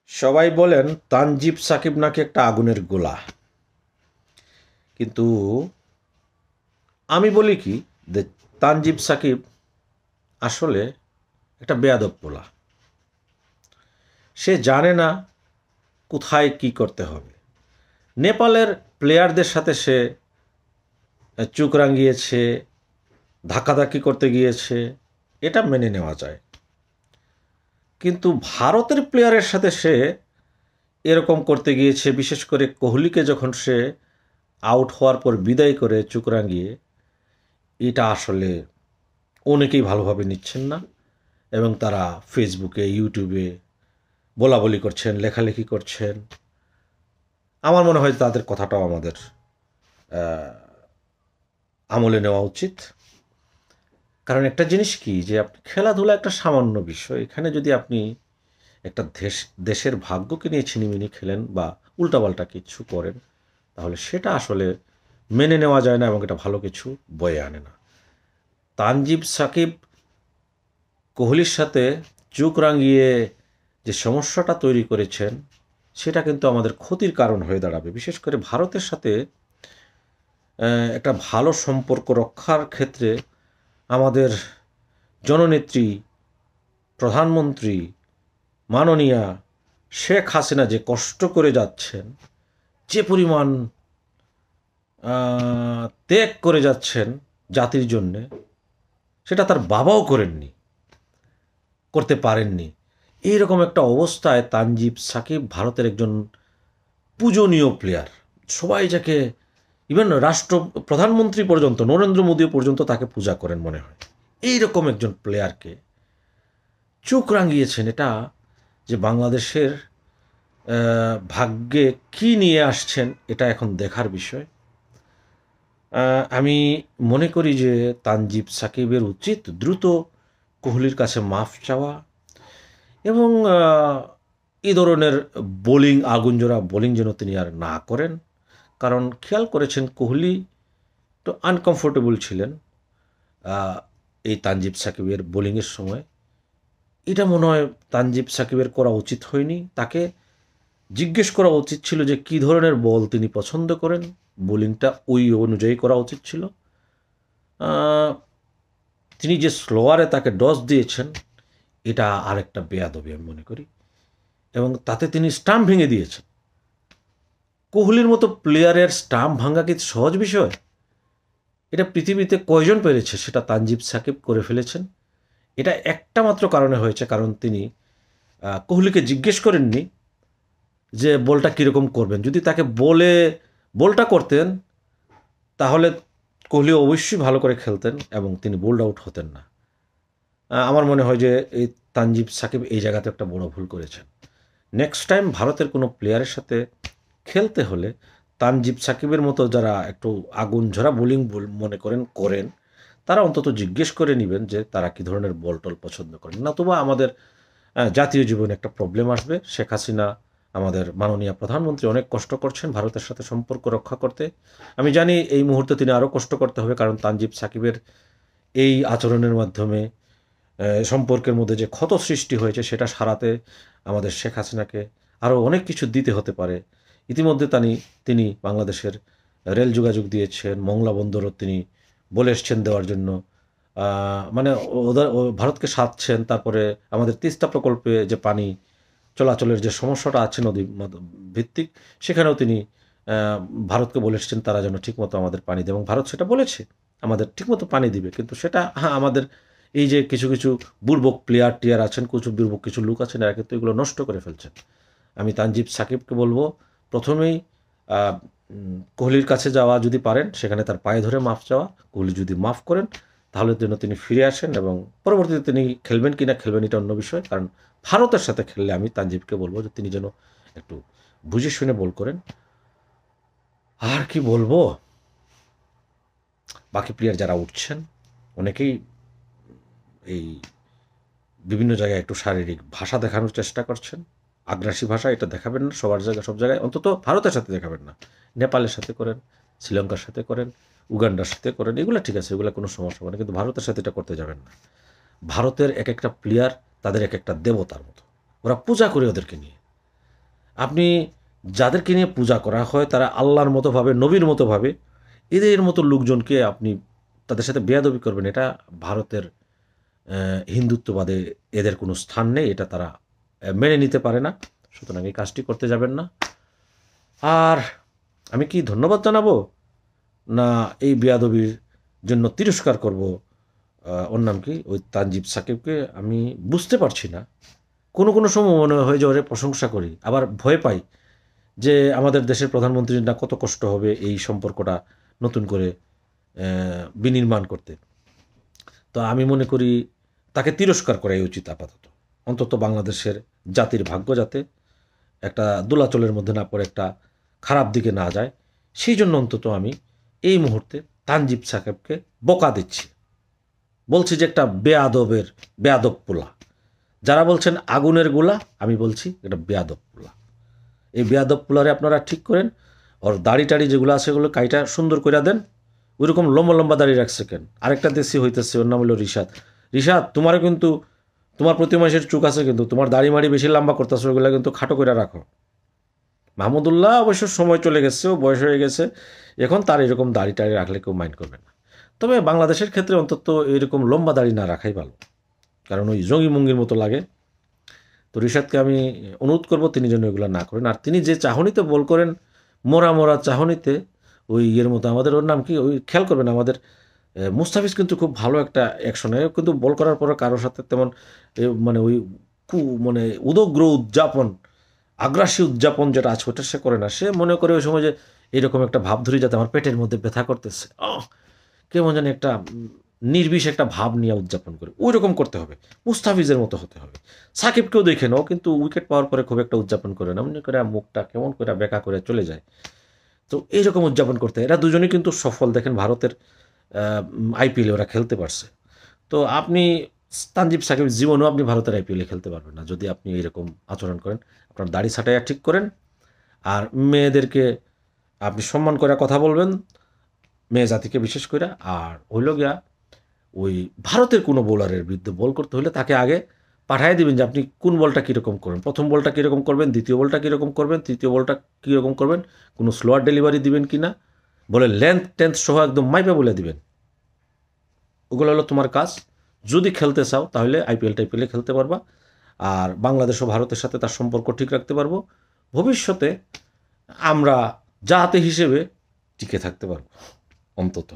সবাই বলেন তানজিব সাকিব নাকি একটা আগুনের গোলা, কিন্তু আমি বলি কি যে তানজিব সাকিব আসলে একটা বেয়াদব পোলা। সে জানে না কোথায় কি করতে হবে। নেপালের প্লেয়ারদের সাথে সে চুক রাঙিয়েছে, ধাক্কাধাক্কি করতে গিয়েছে, এটা মেনে নেওয়া যায়। কিন্তু ভারতের প্লেয়ারের সাথে সে এরকম করতে গিয়েছে, বিশেষ করে কোহলিকে যখন সে আউট হওয়ার পর বিদায় করে চুক রাঙিয়ে, এটা আসলে অনেকেই ভালোভাবে নিচ্ছেন না এবং তারা ফেসবুকে, ইউটিউবে বলাবলি করছেন, লেখালেখি করছেন। আমার মনে হয় তাদের কথাটাও আমাদের আমলে নেওয়া উচিত। কারণ একটা জিনিস কি, যে আপনি খেলাধুলা একটা সামান্য বিষয়, এখানে যদি আপনি একটা দেশের ভাগ্যকে নিয়ে ছিনিমিনি খেলেন বা উল্টাপাল্টা কিছু করেন, তাহলে সেটা আসলে মেনে নেওয়া যায় না এবং এটা ভালো কিছু বয়ে আনে না। তানজিব সাকিব কোহলির সাথে চোখ রাঙিয়ে যে সমস্যাটা তৈরি করেছেন, সেটা কিন্তু আমাদের ক্ষতির কারণ হয়ে দাঁড়াবে। বিশেষ করে ভারতের সাথে একটা ভালো সম্পর্ক রক্ষার ক্ষেত্রে আমাদের জননেত্রী, প্রধানমন্ত্রী মাননীয়া শেখ হাসিনা যে কষ্ট করে যাচ্ছেন, যে পরিমাণ ত্যাগ করে যাচ্ছেন জাতির জন্যে, সেটা তার বাবাও করতে পারেননি। এইরকম একটা অবস্থায় তানজিব সাকিব ভারতের একজন পূজনীয় প্লেয়ার। সবাই যাকে, ইভেন প্রধানমন্ত্রী পর্যন্ত, নরেন্দ্র মোদী পর্যন্ত তাকে পূজা করেন মনে হয়। এইরকম একজন প্লেয়ারকে চোখ রাঙিয়েছেন। এটা যে বাংলাদেশের ভাগ্যে কি নিয়ে আসছেন, এটা এখন দেখার বিষয়। আমি মনে করি যে তানজিব সাকিবের উচিত দ্রুত কোহলির কাছে মাফ চাওয়া এবং এই ধরনের আগুনজোড়া বোলিং যেন তিনি আর না করেন। কারণ খেয়াল করেছেন কোহলি তো আনকমফোর্টেবল ছিলেন এই তানজিব সাকিবের বোলিংয়ের সময়। এটা মনে হয় তানজিব সাকিবের করা উচিত হয়নি। তাকে জিজ্ঞেস করা উচিত ছিল যে কী ধরনের বল তিনি পছন্দ করেন, বোলিংটা ওই অনুযায়ী করা উচিত ছিল। তিনি যে স্লোয়ারে তাকে ডস দিয়েছেন, এটা আরেকটা বেয়াদবি আমি মনে করি, এবং তাতে তিনি স্টাম্প ভেঙে দিয়েছেন। কোহলির মতো প্লেয়ারের স্টাম্প ভাঙা কি সহজ বিষয়? এটা পৃথিবীতে কয়জন পেরেছে? সেটা তানজিব সাকিব করে ফেলেছেন। এটা একটা মাত্র কারণে হয়েছে, কারণ তিনি কোহলিকে জিজ্ঞেস করেননি যে বলটা কীরকম করবেন। যদি তাকে বলটা করতেন, তাহলে কোহলি অবশ্যই ভালো করে খেলতেন এবং তিনি বোল্ড আউট হতেন না। আমার মনে হয় যে এই তানজিব সাকিব এই জায়গাতে একটা বড় ভুল করেছেন। নেক্সট টাইম ভারতের কোনো প্লেয়ারের সাথে খেলতে হলে তানজিব সাকিবের মতো যারা একটু আগুন ঝরা বোলিং করেন, তারা অন্তত জিজ্ঞেস করে নেবেন যে তারা কী ধরনের বল টল পছন্দ করেন। নতুবা আমাদের জাতীয় জীবনে একটা প্রবলেম আসবে। শেখ হাসিনা, আমাদের মাননীয় প্রধানমন্ত্রী, অনেক কষ্ট করছেন ভারতের সাথে সম্পর্ক রক্ষা করতে। আমি জানি এই মুহূর্তে তিনি আরও কষ্ট করতে হবে, কারণ তানজিব সাকিবের এই আচরণের মাধ্যমে সম্পর্কের মধ্যে যে ক্ষত সৃষ্টি হয়েছে, সেটা সারাতে আমাদের শেখ হাসিনাকে আরও অনেক কিছু দিতে হতে পারে। ইতিমধ্যে তিনি বাংলাদেশের রেল যোগাযোগ দিয়েছেন, মংলা বন্দরও তিনি বলে এসছেন দেওয়ার জন্য। মানে ভারতকে সাধছেন। তারপরে আমাদের তিস্তা প্রকল্পে যে পানি চলাচলের যে সমস্যাটা আছে নদী ভিত্তিক, সেখানেও তিনি ভারতকে বলে এসছেন তারা যেন ঠিকমতো আমাদের পানি দেয়, এবং ভারত সেটা বলেছে আমাদের ঠিকমতো পানি দিবে। কিন্তু সেটা আমাদের এই যে কিছু কিছু বুর্বক টিয়ার আছেন, বুর্বক কিছু লোক আছেন, এরা কিন্তু এগুলো নষ্ট করে ফেলছেন। আমি তানজিব সাকিবকে বলবো, প্রথমেই কোহলির কাছে যাওয়া যদি পারেন, সেখানে তার পায়ে ধরে মাফ চাওয়া। কোহলি যদি মাফ করেন, তাহলে যেন তিনি ফিরে আসেন, এবং পরবর্তীতে তিনি খেলবেন কি না খেলবেন এটা অন্য বিষয়। কারণ ভারতের সাথে খেললে আমি তানজিবকে বলবো যে তিনি যেন একটু বুঝে শুনে বল করেন। আর কি বলবো, বাকি প্লেয়ার যারা উঠছেন, অনেকেই এই বিভিন্ন জায়গায় একটু শারীরিক ভাষা দেখানোর চেষ্টা করছেন। আগ্রাসী ভাষা এটা দেখাবেন না সব জায়গায়, অন্তত ভারতের সাথে দেখাবেন না। নেপালের সাথে করেন, শ্রীলঙ্কার সাথে করেন, উগান্ডার সাথে করেন, এগুলো ঠিক আছে, এগুলো কোনো সমস্যা হবে না, কিন্তু ভারতের সাথে এটা করতে যাবেন না। ভারতের এক একটা প্লেয়ার তাদের এক একটা দেবতার মতো, ওরা পূজা করে ওদেরকে নিয়ে। আপনি যাদেরকে নিয়ে পূজা করা হয় তারা আল্লাহর মতো ভাবে, নবীর মতো ভাবে, এদের মতো লোকজনকে আপনি তাদের সাথে বেয়াদবি করবেন, এটা ভারতের হিন্দুত্ববাদে এদের কোনো স্থান নেই, এটা তারা মেনে নিতে পারে না। সুতরাং এই কাজটি করতে যাবেন না। আর আমি কি ধন্যবাদ জানাবো, না এই বেয়াদবির জন্য তিরস্কার করব ওর নাম কি, ওই তানজিব সাকিবকে? আমি বুঝতে পারছি না। কোনো কোনো সময় মনে হয় যে ওরে প্রশংসা করি, আবার ভয় পাই যে আমাদের দেশের প্রধানমন্ত্রীর না কত কষ্ট হবে এই সম্পর্কটা নতুন করে বিনির্মাণ করতে। তো আমি মনে করি তাকে তিরস্কার করাই উচিত আপাতত। অন্তত বাংলাদেশের জাতির ভাগ্য যাতে একটা দোলাচলের মধ্যে না পড়ে, একটা খারাপ দিকে না যায়, সেই জন্য অন্তত আমি এই মুহূর্তে তানজিব সাকিবকে বকা দিচ্ছি, বলছি যে একটা বেয়াদব পোলা। যারা বলছেন আগুনের গোলা, আমি বলছি এটা বেয়াদব পোলা। এই বেয়াদব পোলারে আপনারা ঠিক করেন, ওর দাড়ি টাড়ি যেগুলো আছে সেগুলো কাইটা সুন্দর করে দেন। ওইরকম লম্বা লম্বা দাড়ি রাখছে কেন? আরেকটা দেশি হইতেছে, ওর নাম হলো রিশাদ। রিশাদ, তোমারও কিন্তু, তোমার প্রতি মাসের চুক আছে, কিন্তু তোমার দাড়ি মাড়ি বেশি লম্বা করতেছে, ওইগুলো কিন্তু খাটো করে রাখো। মাহমুদুল্লাহ অবশ্য সময় চলে গেছে, ও বয়স হয়ে গেছে, এখন তার এরকম দাড়ি টাড়ি রাখলে কেউ মাইন্ড করবে না। তবে বাংলাদেশের ক্ষেত্রে অন্তত এরকম লম্বা দাড়ি না রাখাই ভালো, কারণ ওই জঙ্গি মুঙ্গির মতো লাগে। তো রিশাদকে আমি অনুরোধ করবো তিনি যেন এগুলো না করেন। আর তিনি যে চাহনিতে বল করেন, মোরা মোরা চাহনিতে, ওই ইয়ের মতো, আমাদের ওর নাম কি, ওই খেয়াল করবেন আমাদের মুস্তাফিজ কিন্তু খুব ভালো একটা অ্যাকশনে, কিন্তু বল করার পরে কারোর সাথে তেমন মানে ওই মানে উদগ্র উদযাপন, আগ্রাসী উদযাপন যেটা আছে ওটা সে করে না। সে মনে করে ওই সময় যে এরকম একটা ভাব ধরি যাতে আমার পেটের মধ্যে ব্যথা করতেছে, কেমন জানি একটা নির্বিষ একটা ভাব নিয়ে উদযাপন করে, ওই রকম করতে হবে, মুস্তাফিজের মতো হতে হবে। সাকিবকেও দেখে নাও, কিন্তু উইকেট পাওয়ার পরে খুব একটা উদযাপন করে না, মনে করে মুখটা কেমন করে বেঁকা করে চলে যায়। তো এইরকম উদযাপন করতে, এরা দুজনেই কিন্তু সফল, দেখেন ভারতের আইপিএলে ওরা খেলতে পারছে। তো আপনি তানজিব সাকিব জীবনেও আপনি ভারতের আইপিএলে খেলতে পারবেন না যদি আপনি এইরকম আচরণ করেন। আপনার দাড়ি ছাটাইয়া ঠিক করেন, আর মেয়েদেরকে আপনি সম্মান করে কথা বলবেন, মেয়ে জাতিকে বিশেষ করে। আর হইল গিয়া ওই ভারতের কোনো বোলারের বিরুদ্ধে বল করতে হলে তাকে আগে পাঠিয়ে দিবেন যে আপনি কোন বলটা কীরকম করবেন, প্রথম বলটা কীরকম করবেন, দ্বিতীয় বলটা কীরকম করবেন, তৃতীয় বলটা কীরকম করবেন, কোনো স্লোয়ার ডেলিভারি দিবেন কি না, বলে লেন্থ টেন্থ সহ একদম মাইপে বলে দিবেন। ওগুলো হলো তোমার কাজ। যদি খেলতে চাও তাহলে আইপিএল টাইপিএলে খেলতে পারবা, আর বাংলাদেশ ও ভারতের সাথে তার সম্পর্ক ঠিক রাখতে পারবো। ভবিষ্যতে আমরা জাতি হিসেবে টিকে থাকতে পারবো অন্তত।